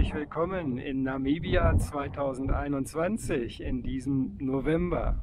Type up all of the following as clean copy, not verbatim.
herzlich willkommen in Namibia 2021 in diesem November.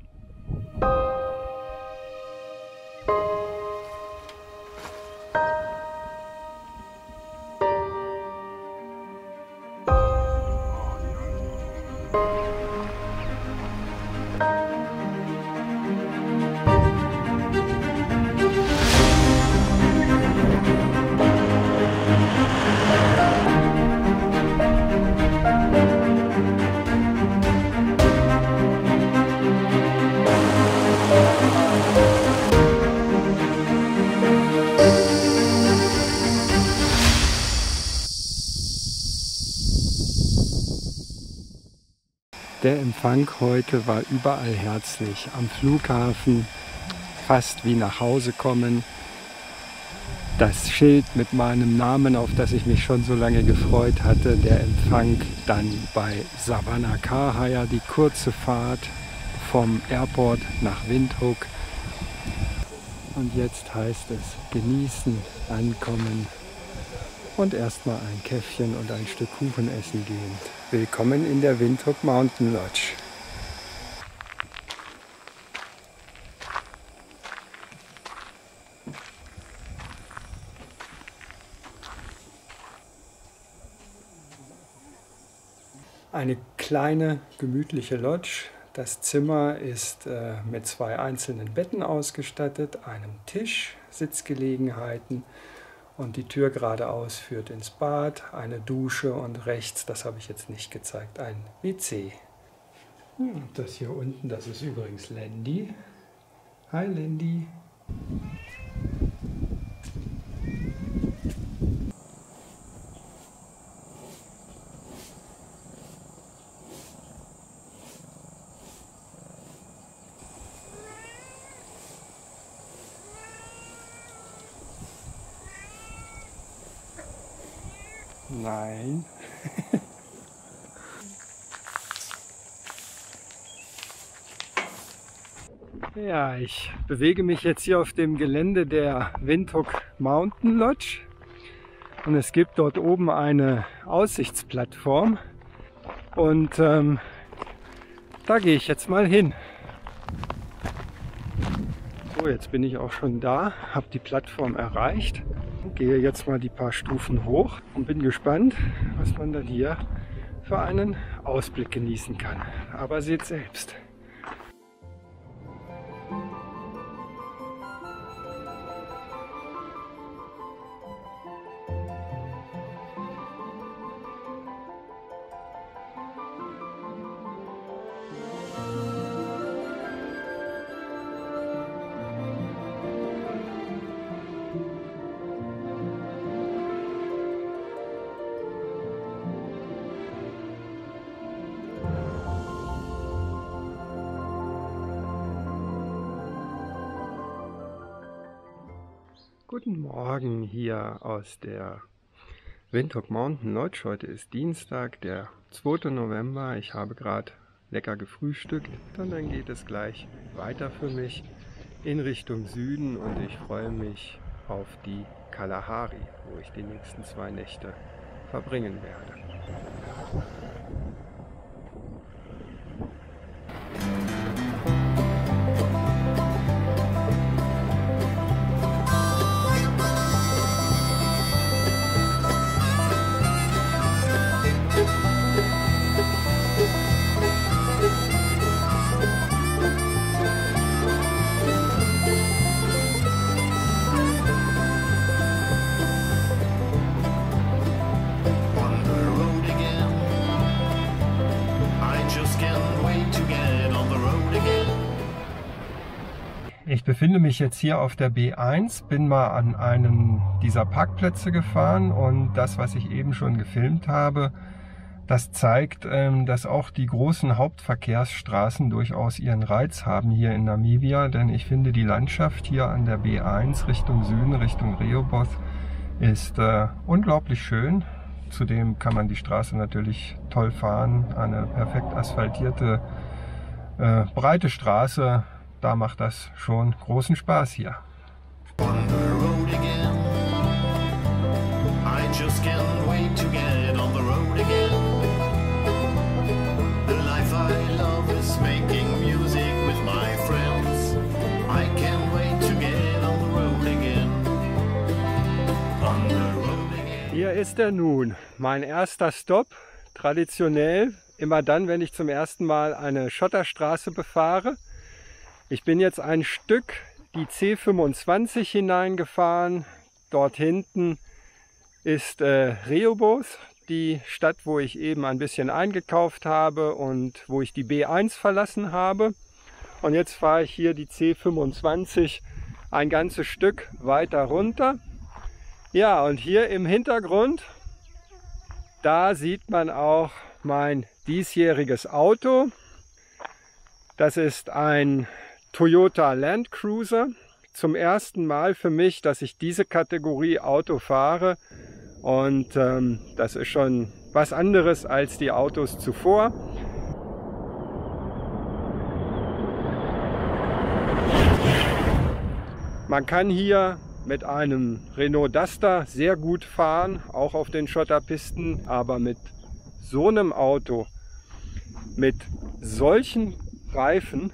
Der Empfang heute war überall herzlich. Am Flughafen fast wie nach Hause kommen. Das Schild mit meinem Namen, auf das ich mich schon so lange gefreut hatte. Der Empfang dann bei Savanakahia, die kurze Fahrt vom Airport nach Windhoek. Und jetzt heißt es genießen, ankommen und erstmal ein Käffchen und ein Stück Kuchen essen gehen. Willkommen in der Windhoek Mountain Lodge. Eine kleine, gemütliche Lodge. Das Zimmer ist mit 2 einzelnen Betten ausgestattet, einem Tisch, Sitzgelegenheiten. Und die Tür geradeaus führt ins Bad, eine Dusche und rechts, das habe ich jetzt nicht gezeigt, ein WC. Das hier unten, das ist übrigens Lendi. Hi Lendi. Nein. Ja, ich bewege mich jetzt hier auf dem Gelände der Windhoek Mountain Lodge und es gibt dort oben eine Aussichtsplattform und da gehe ich jetzt mal hin. So, jetzt bin ich auch schon da, habe die Plattform erreicht. Gehe jetzt mal die paar Stufen hoch und bin gespannt, was man dann hier für einen Ausblick genießen kann. Aber seht selbst. Guten Morgen hier aus der Windhoek Mountain Lodge. Heute ist Dienstag, der 2. November. Ich habe gerade lecker gefrühstückt. Und dann geht es gleich weiter für mich in Richtung Süden und ich freue mich auf die Kalahari, wo ich die nächsten 2 Nächte verbringen werde. Ich befinde mich jetzt hier auf der B1, bin mal an einem dieser Parkplätze gefahren und das, was ich eben schon gefilmt habe, das zeigt, dass auch die großen Hauptverkehrsstraßen durchaus ihren Reiz haben hier in Namibia, denn ich finde die Landschaft hier an der B1 Richtung Süden, Richtung Rehoboth ist unglaublich schön. Zudem kann man die Straße natürlich toll fahren, eine perfekt asphaltierte, breite Straße. Da macht das schon großen Spaß hier. I just can't wait to get on the road again. making music with my friends. I can't wait to get on the road again. On the road again. Hier ist er nun, mein erster Stopp, traditionell, immer dann, wenn ich zum ersten Mal eine Schotterstraße befahre. Ich bin jetzt ein Stück die C25 hineingefahren. Dort hinten ist Rehoboth, die Stadt, wo ich eben ein bisschen eingekauft habe und wo ich die B1 verlassen habe. Und jetzt fahre ich hier die C25 ein ganzes Stück weiter runter. Ja, und hier im Hintergrund, da sieht man auch mein diesjähriges Auto. Das ist ein Toyota Land Cruiser. Zum ersten Mal für mich, dass ich diese Kategorie Auto fahre. Und das ist schon was anderes als die Autos zuvor. Man kann hier mit einem Renault Duster sehr gut fahren, auch auf den Schotterpisten, aber mit so einem Auto, mit solchen Reifen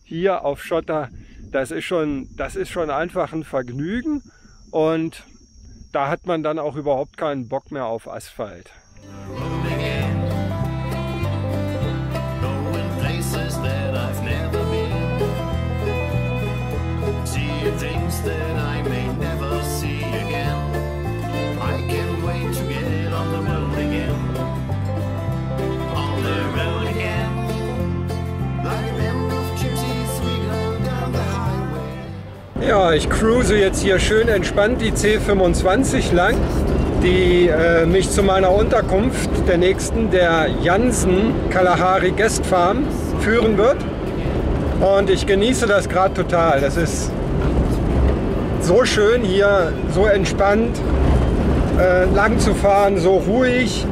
hier auf Schotter, das ist schon einfach ein Vergnügen und da hat man dann auch überhaupt keinen Bock mehr auf Asphalt. Ja, ich cruise jetzt hier schön entspannt die C25 lang, die mich zu meiner Unterkunft, der nächsten, der Jansen Kalahari Guest Farm, führen wird. Und ich genieße das gerade total. Das ist so schön hier, so entspannt, lang zu fahren, so ruhig.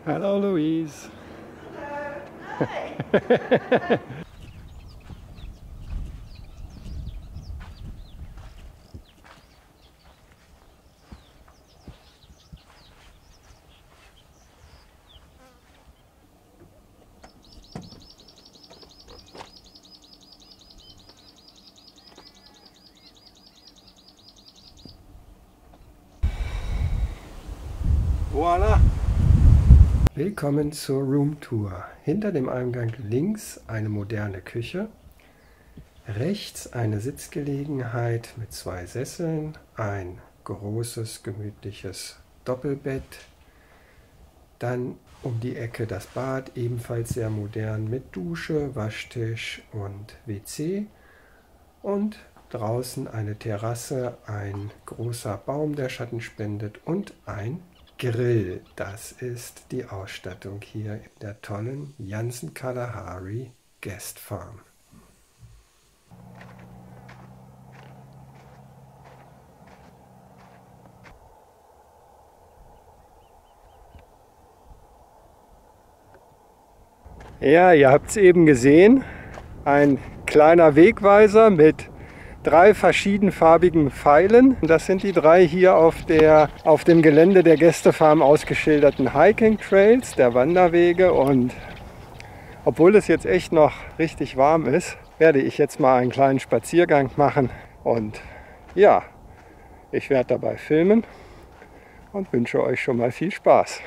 Hello, Louise. Hello. Hi. Voila! Willkommen zur Roomtour. Hinter dem Eingang links eine moderne Küche, rechts eine Sitzgelegenheit mit 2 Sesseln, ein großes, gemütliches Doppelbett, dann um die Ecke das Bad, ebenfalls sehr modern mit Dusche, Waschtisch und WC und draußen eine Terrasse, ein großer Baum, der Schatten spendet und ein Grill. Das ist die Ausstattung hier in der tollen Jansen Kalahari Guest Farm. Ja, ihr habt es eben gesehen, ein kleiner Wegweiser mit 3 verschiedenfarbigen Pfeilen. Das sind die 3 hier auf dem Gelände der Gästefarm ausgeschilderten Hiking Trails, der Wanderwege. Und obwohl es jetzt echt noch richtig warm ist, werde ich jetzt mal einen kleinen Spaziergang machen. Und ja, ich werde dabei filmen und wünsche euch schon mal viel Spaß.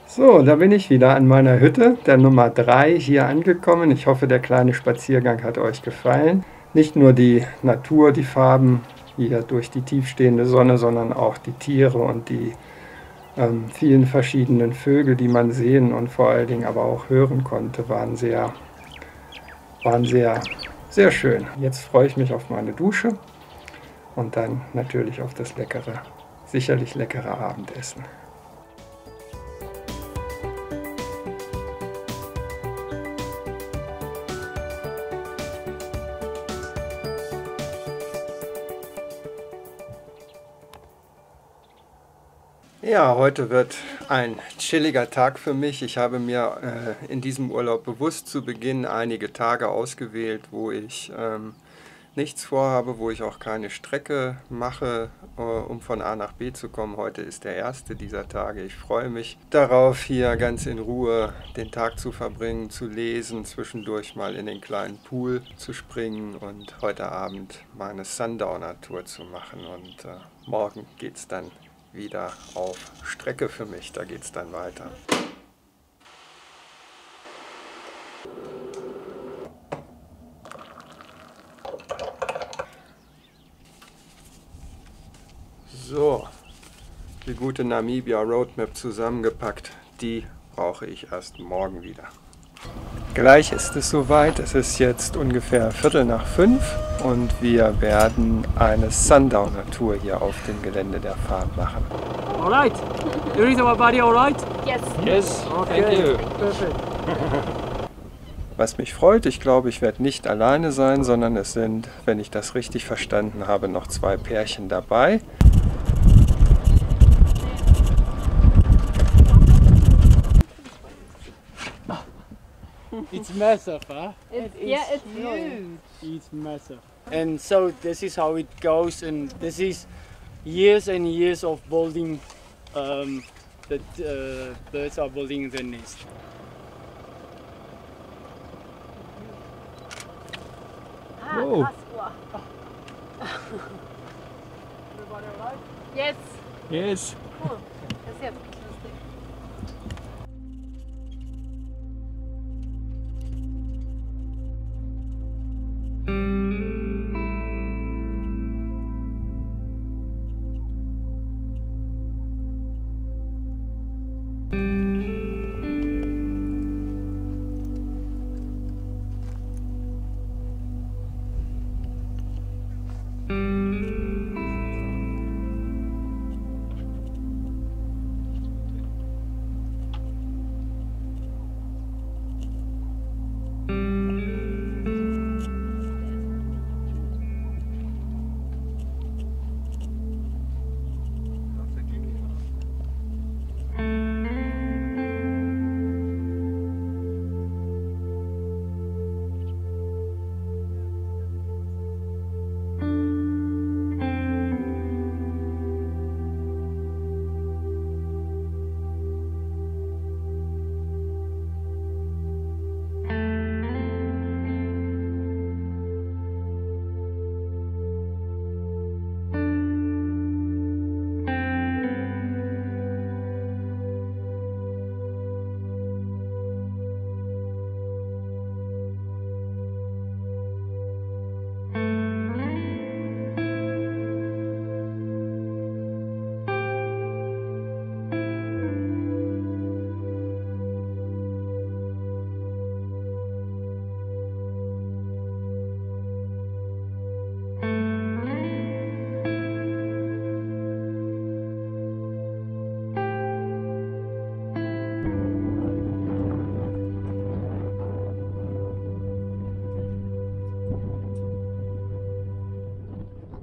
So, da bin ich wieder an meiner Hütte, der Nummer 3, hier angekommen. Ich hoffe, der kleine Spaziergang hat euch gefallen. Nicht nur die Natur, die Farben hier durch die tiefstehende Sonne, sondern auch die Tiere und die vielen verschiedenen Vögel, die man sehen und vor allen Dingen aber auch hören konnte, waren sehr schön. Jetzt freue ich mich auf meine Dusche und dann natürlich auf das sicherlich leckere Abendessen. Ja, heute wird ein chilliger Tag für mich. Ich habe mir in diesem Urlaub bewusst zu Beginn einige Tage ausgewählt, wo ich nichts vorhabe, wo ich auch keine Strecke mache, um von A nach B zu kommen. Heute ist der erste dieser Tage. Ich freue mich darauf, hier ganz in Ruhe den Tag zu verbringen, zu lesen, zwischendurch mal in den kleinen Pool zu springen und heute Abend meine Sundowner-Tour zu machen. Und morgen geht es dann wieder auf Strecke für mich. Da geht es dann weiter. So, die gute Namibia Roadmap zusammengepackt. Die brauche ich erst morgen wieder. Gleich ist es soweit. Es ist jetzt ungefähr 4:45 und wir werden eine Sundowner-Tour hier auf dem Gelände der Farm machen. Alright, you read our body alright? Yes. Yes, Okay. thank you. Perfect. Was mich freut, ich glaube, ich werde nicht alleine sein, sondern es sind, wenn ich das richtig verstanden habe, noch 2 Pärchen dabei. It's massive, huh? It's huge. It's massive. And so this is how it goes, and this is years and years of building that birds are building their nest. Oh. Everybody alright? Yes. Yes. Cool. Das ist jetzt lustig.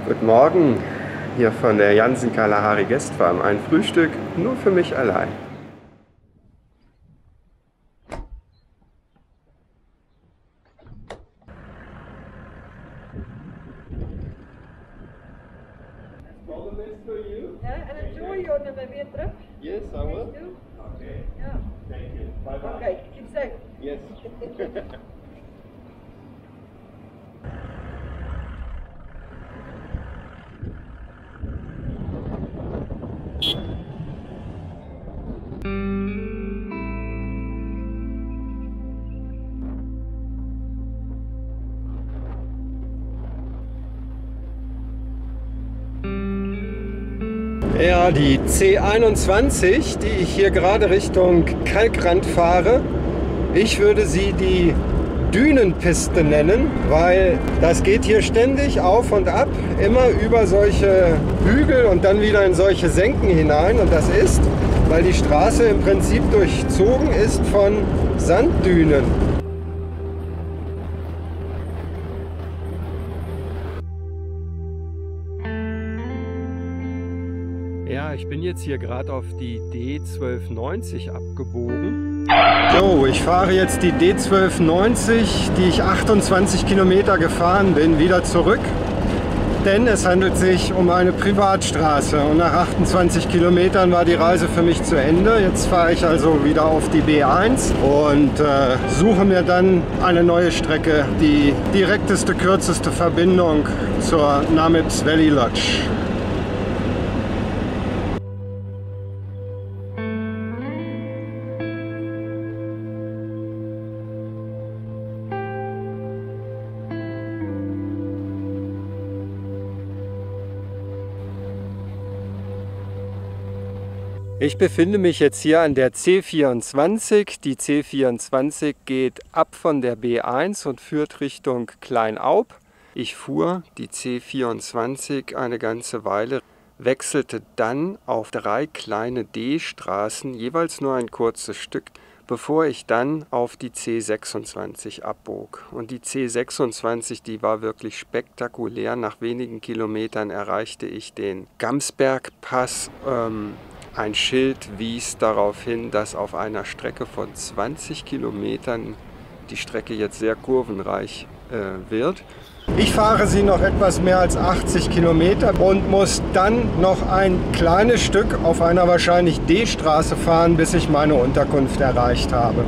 Guten Morgen, hier von der Jansen Kalahari Gästfarm. Ein Frühstück nur für mich allein. Ja, en enjoy your nummer weer terug. Yes, I will. Okay. Ja. Thank you. Bye bye. Okay, keep safe. Yes. Ja, die C21, die ich hier gerade Richtung Kalkrand fahre, ich würde sie die Dünenpiste nennen, weil das geht hier ständig auf und ab, immer über solche Hügel und dann wieder in solche Senken hinein. Und das ist, weil die Straße im Prinzip durchzogen ist von Sanddünen. Ja, ich bin jetzt hier gerade auf die D1290 abgebogen. So, ich fahre jetzt die D1290, die ich 28 Kilometer gefahren bin, wieder zurück. Denn es handelt sich um eine Privatstraße und nach 28 Kilometern war die Reise für mich zu Ende. Jetzt fahre ich also wieder auf die B1 und suche mir dann eine neue Strecke, die direkteste, kürzeste Verbindung zur Namips Valley Lodge. Ich befinde mich jetzt hier an der C24. Die C24 geht ab von der B1 und führt Richtung Kleinaub. Ich fuhr die C24 eine ganze Weile, wechselte dann auf 3 kleine D-Straßen, jeweils nur ein kurzes Stück, bevor ich dann auf die C26 abbog. Und die C26, die war wirklich spektakulär. Nach wenigen Kilometern erreichte ich den Gamsbergpass. Ein Schild wies darauf hin, dass auf einer Strecke von 20 Kilometern die Strecke jetzt sehr kurvenreich wird. Ich fahre sie noch etwas mehr als 80 Kilometer und muss dann noch ein kleines Stück auf einer wahrscheinlich D-Straße fahren, bis ich meine Unterkunft erreicht habe.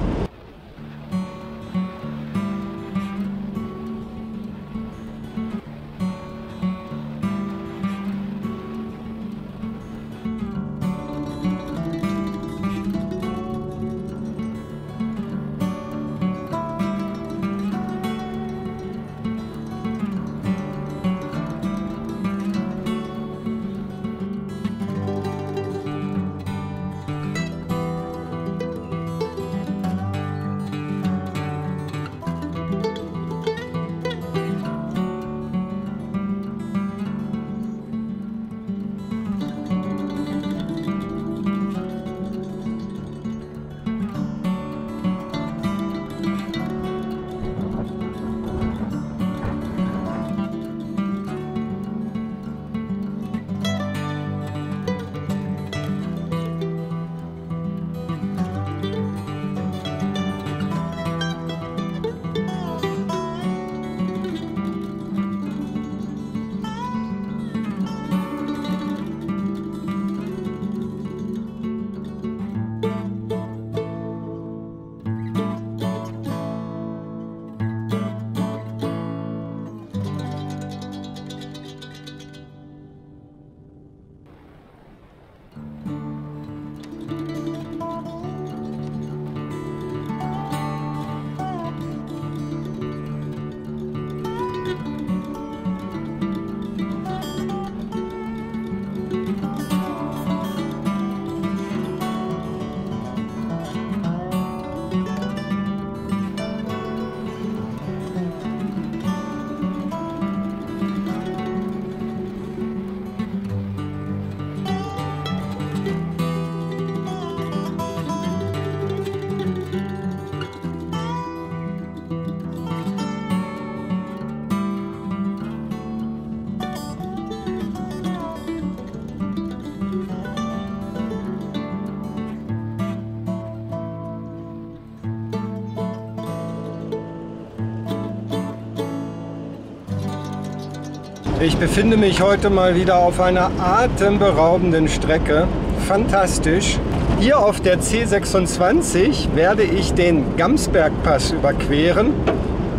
Ich befinde mich heute mal wieder auf einer atemberaubenden Strecke. Fantastisch. Hier auf der C26 werde ich den Gamsbergpass überqueren.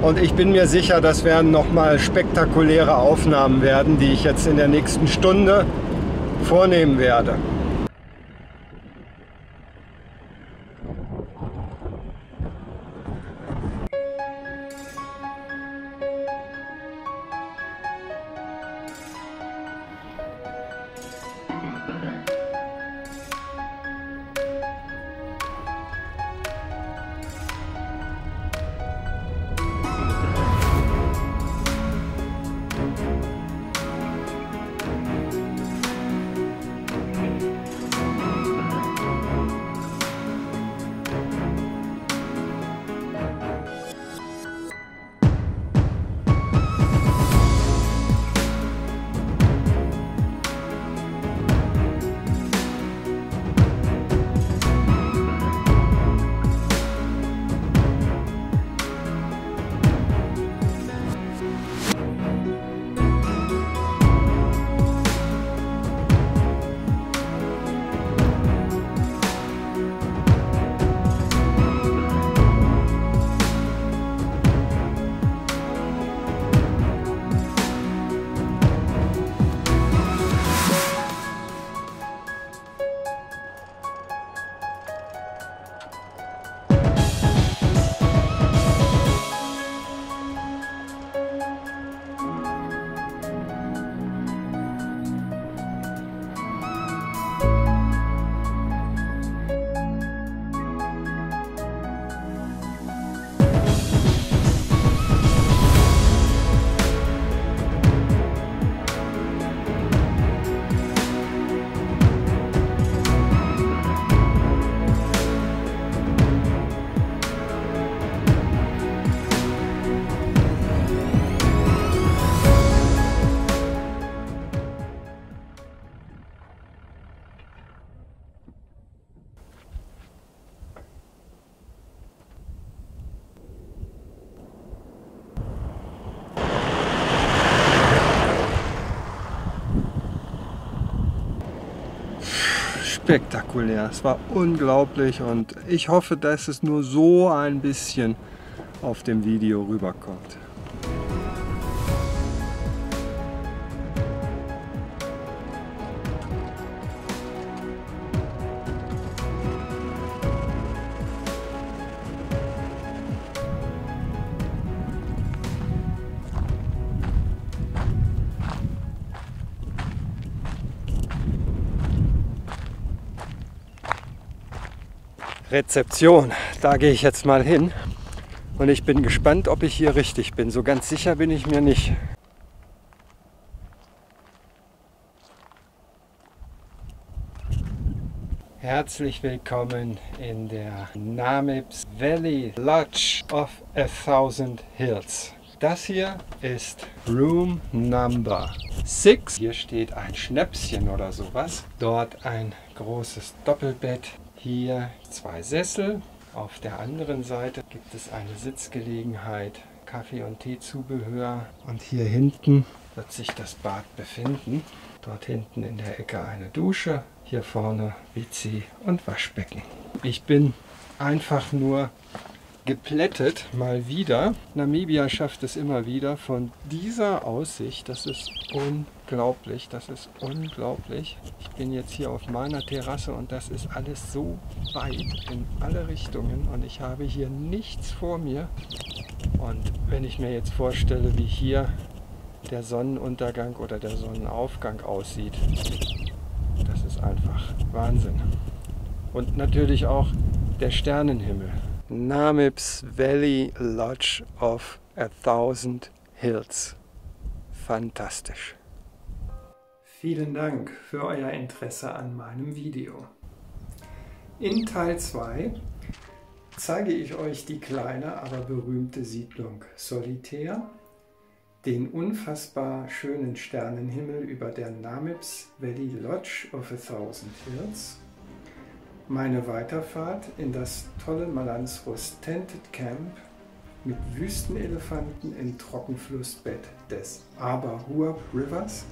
Und ich bin mir sicher, das werden nochmal spektakuläre Aufnahmen werden, die ich jetzt in der nächsten Stunde vornehmen werde. Spektakulär, es war unglaublich und ich hoffe, dass es nur so ein bisschen auf dem Video rüberkommt. Rezeption, da gehe ich jetzt mal hin und ich bin gespannt, ob ich hier richtig bin. So ganz sicher bin ich mir nicht. Herzlich willkommen in der Namib's Valley Lodge of 1000 Hills. Das hier ist Room Number 6. Hier steht ein Schnäpschen oder sowas. Dort ein großes Doppelbett. Hier 2 Sessel. Auf der anderen Seite gibt es eine Sitzgelegenheit, Kaffee- und Teezubehör. Und hier hinten wird sich das Bad befinden. Dort hinten in der Ecke eine Dusche. Hier vorne WC und Waschbecken. Ich bin einfach nur geplättet, mal wieder. Namibia schafft es immer wieder von dieser Aussicht. Das ist unglaublich, das ist unglaublich. Ich bin jetzt hier auf meiner Terrasse und das ist alles so weit in alle Richtungen und ich habe hier nichts vor mir. Und wenn ich mir jetzt vorstelle, wie hier der Sonnenuntergang oder der Sonnenaufgang aussieht, das ist einfach Wahnsinn. Und natürlich auch der Sternenhimmel. Namib's Valley Lodge of 1000 Hills. Fantastisch. Vielen Dank für euer Interesse an meinem Video. In Teil 2 zeige ich euch die kleine, aber berühmte Siedlung Solitaire, den unfassbar schönen Sternenhimmel über der Namib's Valley Lodge of 1000 Hills, meine Weiterfahrt in das tolle Malansrus Tented Camp mit Wüstenelefanten im Trockenflussbett des Abahuap Rivers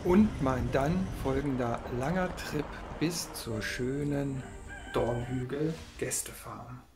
und mein dann folgender langer Trip bis zur schönen Dornhügel Gästefarm.